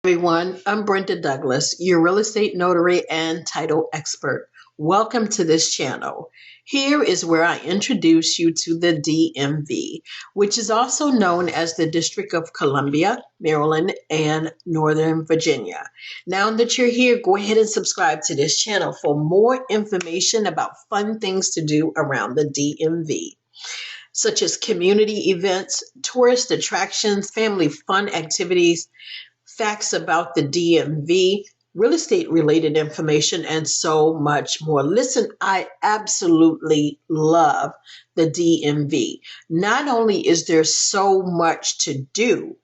Everyone, I'm Brenda Douglas, your real estate notary and title expert. Welcome to this channel. Here is where I introduce you to the DMV, which is also known as the District of Columbia, Maryland, and Northern Virginia. Now that you're here, go ahead and subscribe to this channel for more information about fun things to do around the DMV, such as community events, tourist attractions, family fun activities, facts about the DMV, real estate related information, and so much more. Listen, I absolutely love the DMV. Not only is there so much to do,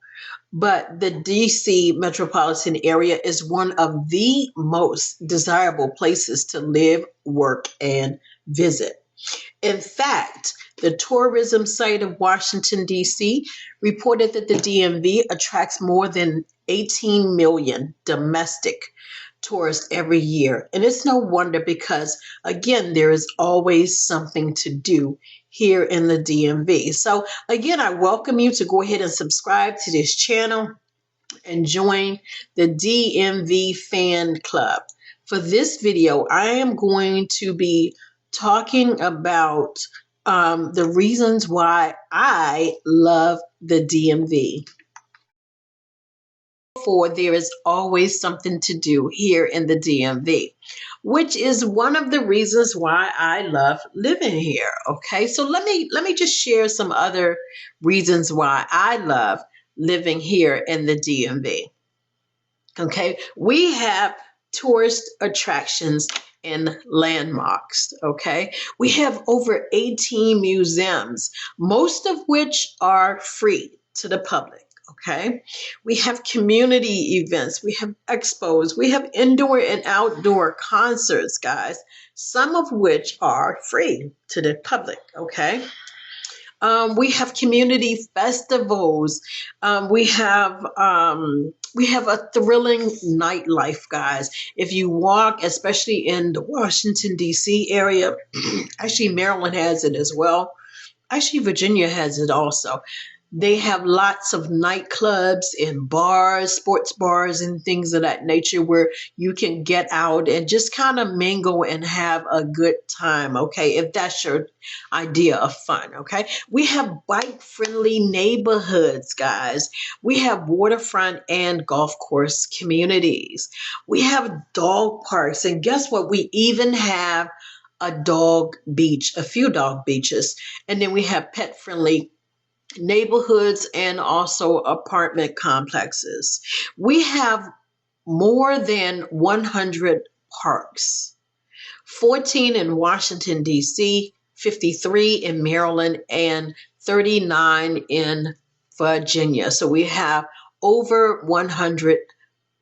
but the DC Metropolitan area is one of the most desirable places to live, work, and visit. In fact, the tourism site of Washington, D.C. reported that the DMV attracts more than 18 million domestic tourists every year. And it's no wonder because, again, there is always something to do here in the DMV. So, again, I welcome you to go ahead and subscribe to this channel and join the DMV fan club. For this video, I am going to be talking about the reasons why I love the DMV. For there is always something to do here in the DMV, which is one of the reasons why I love living here. Okay, so let me just share some other reasons why I love living here in the DMV. Okay, we have tourist attractions and landmarks. Okay, we have over 18 museums, most of which are free to the public. Okay, we have community events, we have expos, we have indoor and outdoor concerts, guys, some of which are free to the public. Okay. We have community festivals. We have a thrilling nightlife, guys. If you walk, especially in the Washington, D.C. area, actually Maryland has it as well. Actually, Virginia has it also. They have lots of nightclubs and bars, sports bars and things of that nature where you can get out and just kind of mingle and have a good time, okay, if that's your idea of fun, okay? We have bike-friendly neighborhoods, guys. We have waterfront and golf course communities. We have dog parks, and guess what? We even have a dog beach, a few dog beaches, and then we have pet-friendly neighborhoods and also apartment complexes. We have more than 100 parks, 14 in Washington, D.C., 53 in Maryland, and 39 in Virginia. So we have over 100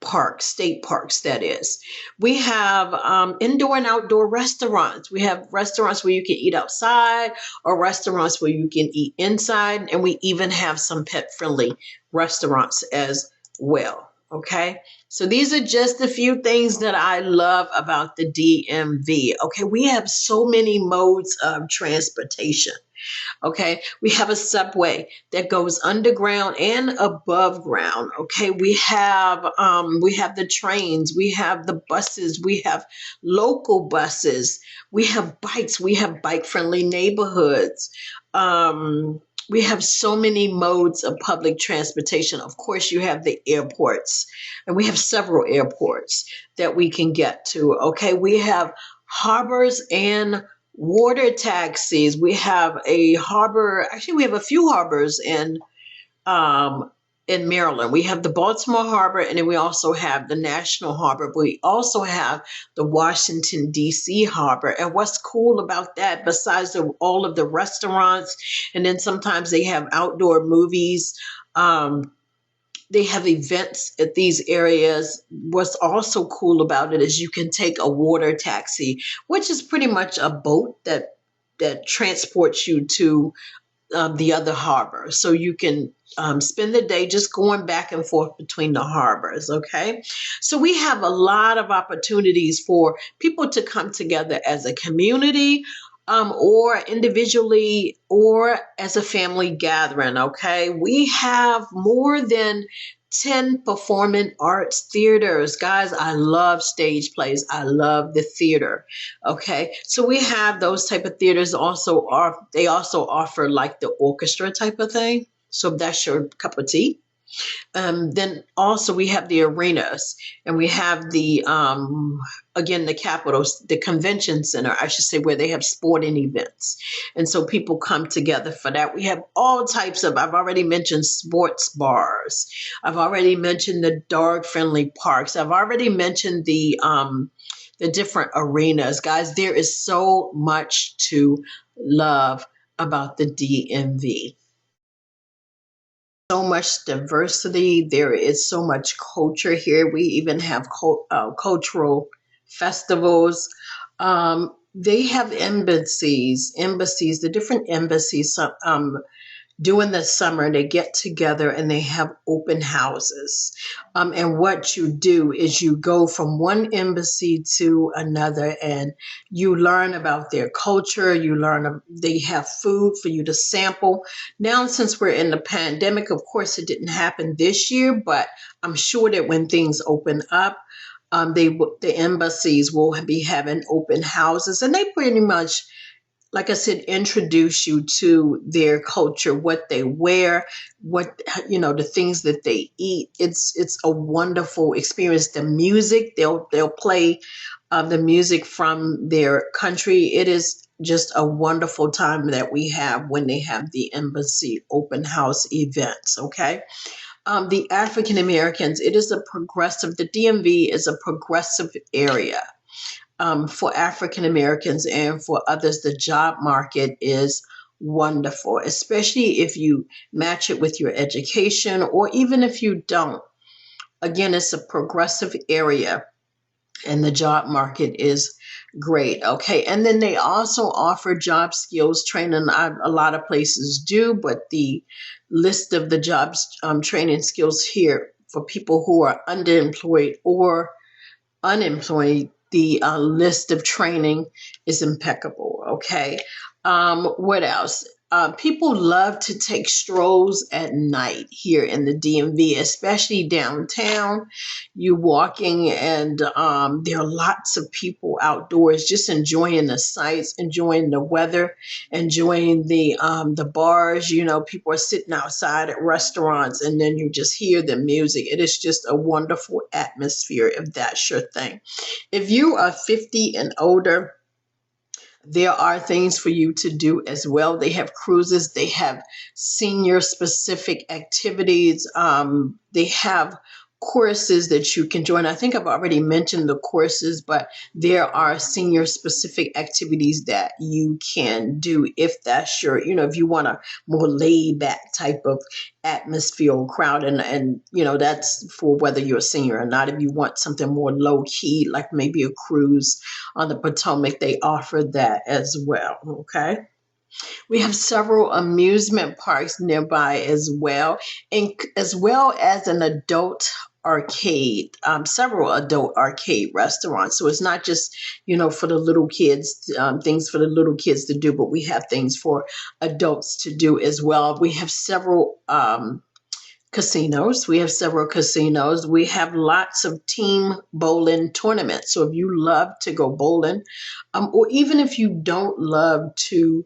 parks, state parks, that is. We have indoor and outdoor restaurants. We have restaurants where you can eat outside or restaurants where you can eat inside. And we even have some pet-friendly restaurants as well. Okay, so these are just a few things that I love about the DMV. Okay, we have so many modes of transportation. Okay, we have a subway that goes underground and above ground. Okay, we have the trains, we have the buses, we have local buses, we have bikes, we have bike-friendly neighborhoods. We have so many modes of public transportation. Of course, you have the airports, and we have several airports that we can get to. Okay, we have harbors and water taxis. We have a harbor. Actually, we have a few harbors in Maryland. We have the Baltimore Harbor, and then we also have the National Harbor. We also have the Washington, D.C. Harbor. And what's cool about that, besides all of the restaurants, and then sometimes they have outdoor movies, they have events at these areas. What's also cool about it is you can take a water taxi, which is pretty much a boat that transports you to the other harbor. So you can spend the day just going back and forth between the harbors, okay? So we have a lot of opportunities for people to come together as a community, or individually, or as a family gathering, okay? We have more than 10 performing arts theaters. Guys, I love stage plays. I love the theater. Okay. So we have those type of theaters also are, they also offer like the orchestra type of thing. So if that's your cup of tea. Then also we have the arenas, and we have the again the capitals, the convention center, I should say, where they have sporting events, and so people come together for that. We have all types of. I've already mentioned sports bars. I've already mentioned the dog friendly parks. I've already mentioned the different arenas. Guys, there is so much to love about the DMV. So much diversity. There is so much culture here. We even have cultural festivals. They have embassies, the different embassies. During the summer, they get together and they have open houses. And what you do is you go from one embassy to another, and you learn about their culture. You learn, they have food for you to sample. Now, since we're in the pandemic, of course, it didn't happen this year, but I'm sure that when things open up, the embassies will be having open houses, and they pretty much, like I said, introduce you to their culture, what they wear, what, the things that they eat. It's a wonderful experience. The music, they'll play the music from their country. It is just a wonderful time that we have when they have the embassy open house events. Okay. The African Americans, it is a progressive, the DMV is a progressive area. For African Americans and for others, the job market is wonderful, especially if you match it with your education, or even if you don't. Again, it's a progressive area and the job market is great. Okay. And then they also offer job skills training. A lot of places do, but the list of the jobs training skills here for people who are underemployed or unemployed, the list of training is impeccable. Okay. What else? People love to take strolls at night here in the DMV, especially downtown. You walking, and there are lots of people outdoors just enjoying the sights, enjoying the weather, enjoying the bars. People are sitting outside at restaurants, and then you just hear the music. It is just a wonderful atmosphere if that's your thing. If you are 50 and older, there are things for you to do as well. They have cruises, they have senior specific activities, they have courses that you can join. I think I've already mentioned the courses, but there are senior specific activities that you can do if that's your, if you want a more laid back type of atmosphere or crowd, and that's for whether you're a senior or not. If you want something more low key, like maybe a cruise on the Potomac, they offer that as well. Okay. We have several amusement parks nearby as well, and as well as an adult arcade, several adult arcade restaurants. So it's not just, for the little kids, things for the little kids to do, but we have things for adults to do as well. We have several casinos. We have several casinos. We have lots of team bowling tournaments. So if you love to go bowling, or even if you don't love to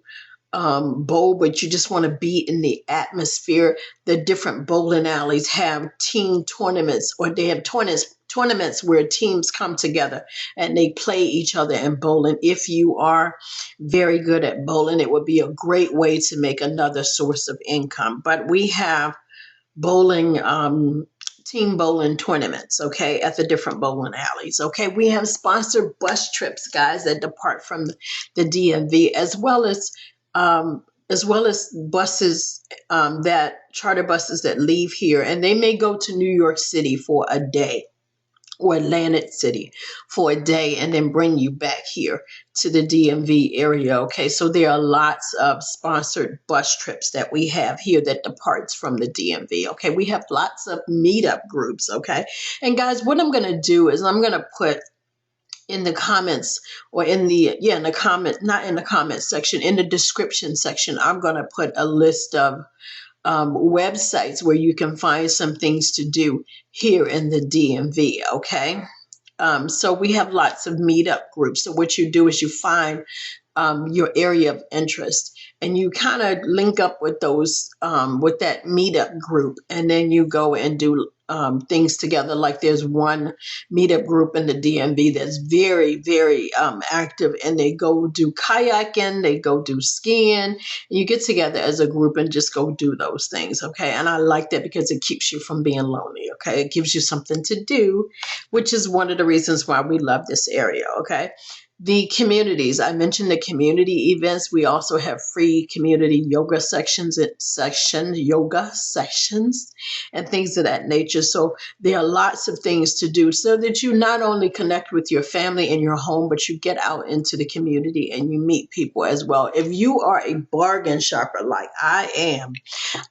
bowl, but you just want to be in the atmosphere, the different bowling alleys have team tournaments, or they have tournaments where teams come together and they play each other in bowling. If you are very good at bowling, it would be a great way to make another source of income. But we have bowling, team bowling tournaments, okay, at the different bowling alleys. Okay, we have sponsored bus trips, guys, that depart from the DMV, as well as buses, that charter buses that leave here, and they may go to New York City for a day, or Atlantic City for a day, and then bring you back here to the DMV area. Okay, so there are lots of sponsored bus trips that we have here that departs from the DMV. Okay, we have lots of meetup groups. Okay, and guys, what I'm going to do is I'm going to put in the comments, or in the comment, not in the comment section, in the description section, I'm going to put a list of websites where you can find some things to do here in the DMV. Okay. So we have lots of meetup groups. So what you do is you find your area of interest, and you kind of link up with those with that meetup group, and then you go and do things together. Like there's one meetup group in the DMV that's very, very active, and they go do kayaking, they go do skiing, and you get together as a group and just go do those things. Okay, and I like that because it keeps you from being lonely. Okay, it gives you something to do, which is one of the reasons why we love this area. Okay. The communities, I mentioned the community events. We also have free community yoga yoga sessions and things of that nature. So there are lots of things to do so that you not only connect with your family in your home, but you get out into the community and you meet people as well. If you are a bargain shopper like I am,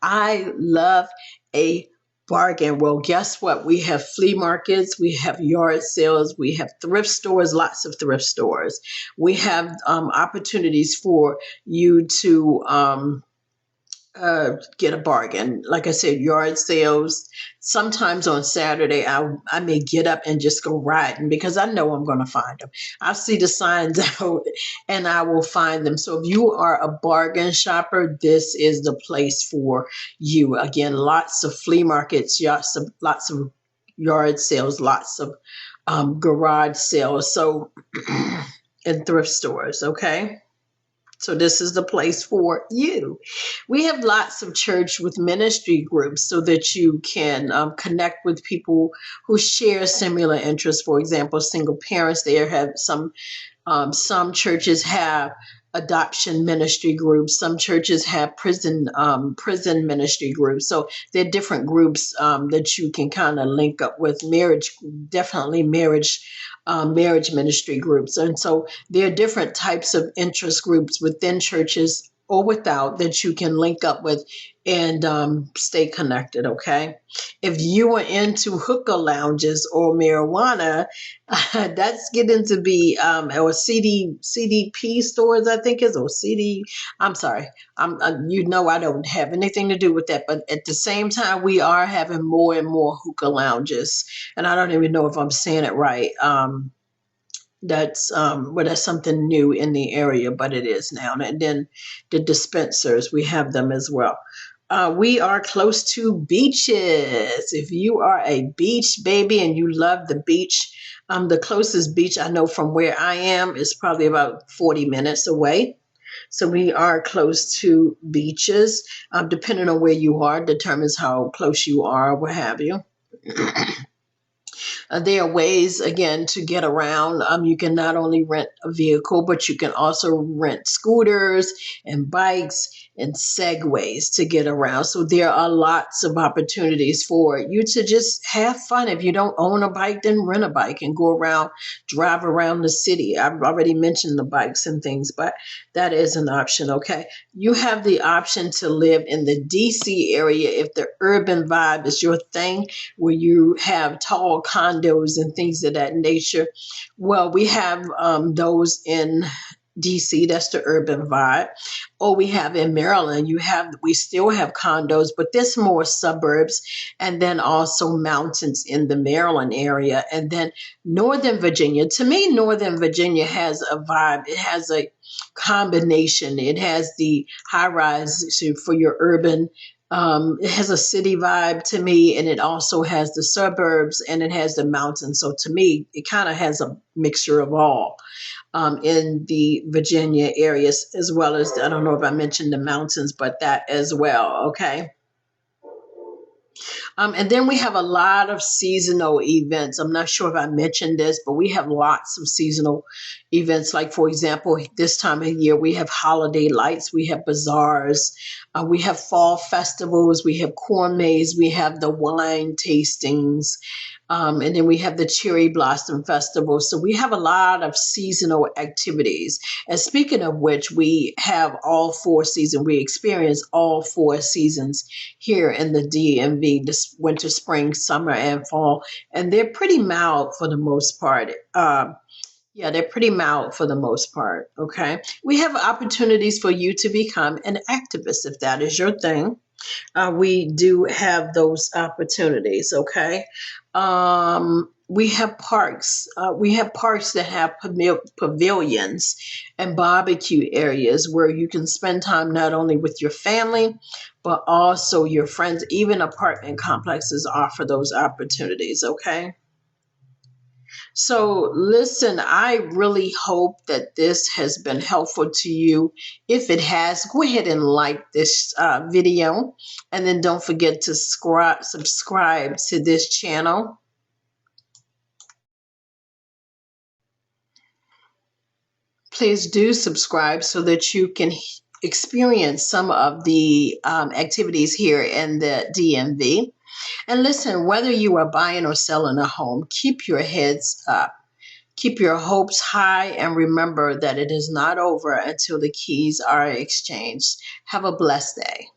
I love a bargain. Well, guess what? We have flea markets, we have yard sales, we have thrift stores, lots of thrift stores. We have opportunities for you to get a bargain. Like I said, yard sales. Sometimes on Saturday, I may get up and just go riding because I know I'm going to find them. I see the signs out and I will find them. So if you are a bargain shopper, this is the place for you. Again, lots of flea markets, lots of yard sales, lots of garage sales. So and thrift stores. Okay. So this is the place for you. We have lots of church with ministry groups so that you can connect with people who share similar interests. For example, single parents. There have some churches have adoption ministry groups. Some churches have prison ministry groups. So there are different groups that you can kind of link up with. Definitely marriage ministry groups. And so there are different types of interest groups within churches or without that you can link up with and stay connected. Okay. If you are into hookah lounges or marijuana, that's getting to be or CDP stores, I think is, or CD. I'm sorry. I don't have anything to do with that. But at the same time, we are having more and more hookah lounges, and I don't even know if I'm saying it right. That's something new in the area, but it is now. And then the dispensers, we have them as well. We are close to beaches. If you are a beach baby and you love the beach, the closest beach I know from where I am is probably about 40 minutes away. So we are close to beaches. Depending on where you are, determines how close you are, what have you. There are ways, again, to get around. You can not only rent a vehicle, but you can also rent scooters and bikes and segways to get around. So there are lots of opportunities for you to just have fun. If you don't own a bike, then rent a bike and go around, drive around the city. I've already mentioned the bikes and things, but that is an option. Okay. You have the option to live in the DC area if the urban vibe is your thing, where you have tall condos and things of that nature. Well, we have those in DC, that's the urban vibe. Or we have in Maryland, we still have condos, but there's more suburbs, and then also mountains in the Maryland area. And then Northern Virginia, to me, Northern Virginia has a vibe. It has a combination. It has the high rise for your urban. It has a city vibe to me, and it also has the suburbs, and it has the mountains. So to me, it kind of has a mixture of all in the Virginia areas, as well as, I don't know if I mentioned the mountains, but that as well. Okay. And then we have a lot of seasonal events. I'm not sure if I mentioned this, but we have lots of seasonal events. Like, for example, this time of year, we have holiday lights, we have bazaars, we have fall festivals, we have corn maze, we have the wine tastings, and then we have the cherry blossom festival. So we have a lot of seasonal activities. And speaking of which, we have all 4 seasons. We experience all 4 seasons here in the DMV, this winter, spring, summer, and fall. And they're pretty mild for the most part. They're pretty mild for the most part. Okay. We have opportunities for you to become an activist if that is your thing. We do have those opportunities. Okay. We have parks. We have parks that have pavilions and barbecue areas where you can spend time not only with your family, but also your friends. Even apartment complexes offer those opportunities. Okay. So, listen, I really hope that this has been helpful to you. If it has, go ahead and like this video. And then don't forget to subscribe to this channel. Please do subscribe so that you can experience some of the activities here in the DMV. And listen, whether you are buying or selling a home, keep your heads up. Keep your hopes high and remember that it is not over until the keys are exchanged. Have a blessed day.